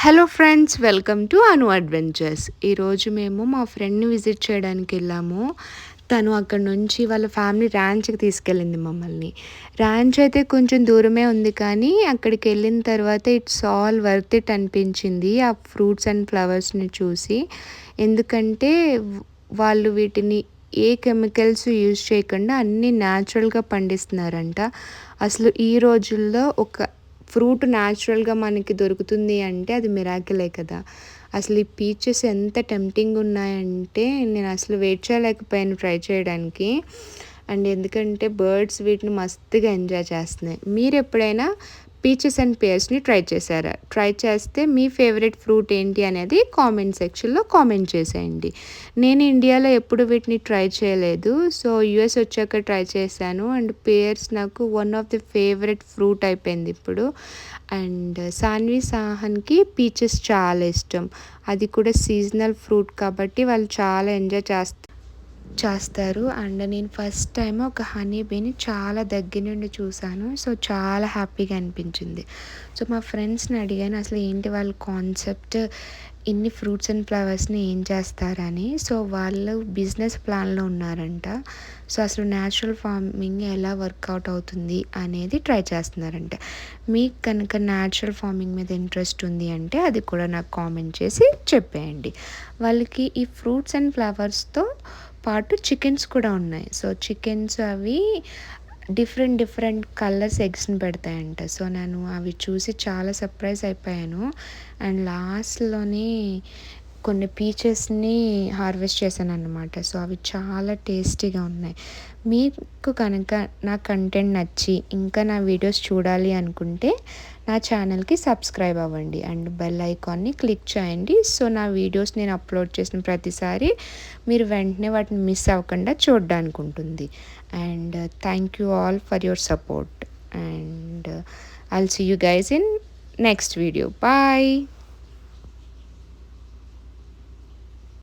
Hello friends, welcome to Anu adventures. ఈరోజు మేము మా ఫ్రెండ్ని విజిట్ చేయడానికి వెళ్ళాము. తను అక్కడ నుంచి వాళ్ళ ఫ్యామిలీ ర్యాంచ్కి తీసుకెళ్ళింది మమ్మల్ని. ర్యాంచ్ అయితే కొంచెం దూరమే ఉంది, కానీ అక్కడికి వెళ్ళిన తర్వాత ఇట్స్ ఆల్ వర్త్ ఇట్ అనిపించింది ఆ ఫ్రూట్స్ అండ్ ఫ్లవర్స్ని చూసి. ఎందుకంటే వాళ్ళు వీటిని ఏ కెమికల్స్ యూజ్ చేయకుండా అన్నీ న్యాచురల్గా పండిస్తున్నారంట. అసలు ఈ రోజుల్లో ఒక ఫ్రూట్ న్యాచురల్గా మనకి దొరుకుతుంది అంటే అది మిరాకిలే కదా. అసలు ఈ పీచెస్ ఎంత టెంప్టింగ్ ఉన్నాయంటే నేను అసలు వెయిట్ చేయలేకపోయాను ట్రై చేయడానికి. అండ్ ఎందుకంటే బర్డ్స్ వీటిని మస్తుగా ఎంజాయ్ చేస్తున్నాయి. మీరు ఎప్పుడైనా పీచెస్ అండ్ పేర్స్ని ట్రై చేశారా? ట్రై చేస్తే మీ ఫేవరెట్ ఫ్రూట్ ఏంటి అనేది కామెంట్ సెక్షన్లో కామెంట్ చేసేయండి. నేను ఇండియాలో ఎప్పుడు వీటిని ట్రై చేయలేదు, సో యూఎస్ వచ్చాక ట్రై చేశాను. అండ్ పేర్స్ నాకు one of the favourite fruit అయిపోయింది ఇప్పుడు. అండ్ సాన్వి సాహన్కి పీచెస్ చాలా ఇష్టం. అది కూడా సీజనల్ ఫ్రూట్ కాబట్టి వాళ్ళు చాలా ఎంజాయ్ చేస్తారు. అండ్ నేను ఫస్ట్ టైం ఒక హనీ బీని చాలా దగ్గర నుండి చూశాను. సో చాలా హ్యాపీగా అనిపించింది. సో మా ఫ్రెండ్స్ని అడిగాను అసలు ఏంటి వాళ్ళ కాన్సెప్ట్, ఇన్ని ఫ్రూట్స్ అండ్ ఫ్లవర్స్ని ఏం చేస్తారని. సో వాళ్ళు బిజినెస్ ప్లాన్లో ఉన్నారంట. సో అసలు న్యాచురల్ ఫార్మింగ్ ఎలా వర్కౌట్ అవుతుంది అనేది ట్రై చేస్తున్నారంట. మీకు కనుక న్యాచురల్ ఫార్మింగ్ మీద ఇంట్రెస్ట్ ఉంది అంటే అది కూడా నాకు కామెంట్ చేసి చెప్పేయండి. వాళ్ళకి ఈ ఫ్రూట్స్ అండ్ ఫ్లవర్స్తో పాటు చికెన్స్ కూడా ఉన్నాయి. సో చికెన్స్ అవి డిఫరెంట్ కలర్స్ ఎగ్స్ని పెడతాయంట. సో నేను అవి చూసి చాలా సర్ప్రైజ్ అయిపోయాను. అండ్ లాస్ట్లోని కొన్ని పీచెస్ని హార్వెస్ట్ చేశాను అన్నమాట. సో అవి చాలా టేస్టీగా ఉన్నాయి. మీకు కనుక నా కంటెంట్ నచ్చి ఇంకా నా వీడియోస్ చూడాలి అనుకుంటే నా ఛానల్కి సబ్స్క్రైబ్ అవ్వండి అండ్ బెల్ ఐకాన్ని క్లిక్ చేయండి. సో నా వీడియోస్ నేను అప్లోడ్ చేసిన ప్రతిసారి మీరు వెంటనే వాటిని మిస్ అవ్వకుండా చూడడానికి ఉంటుంది. And thank you all for your support. And I'll see you guys in next video. Bye.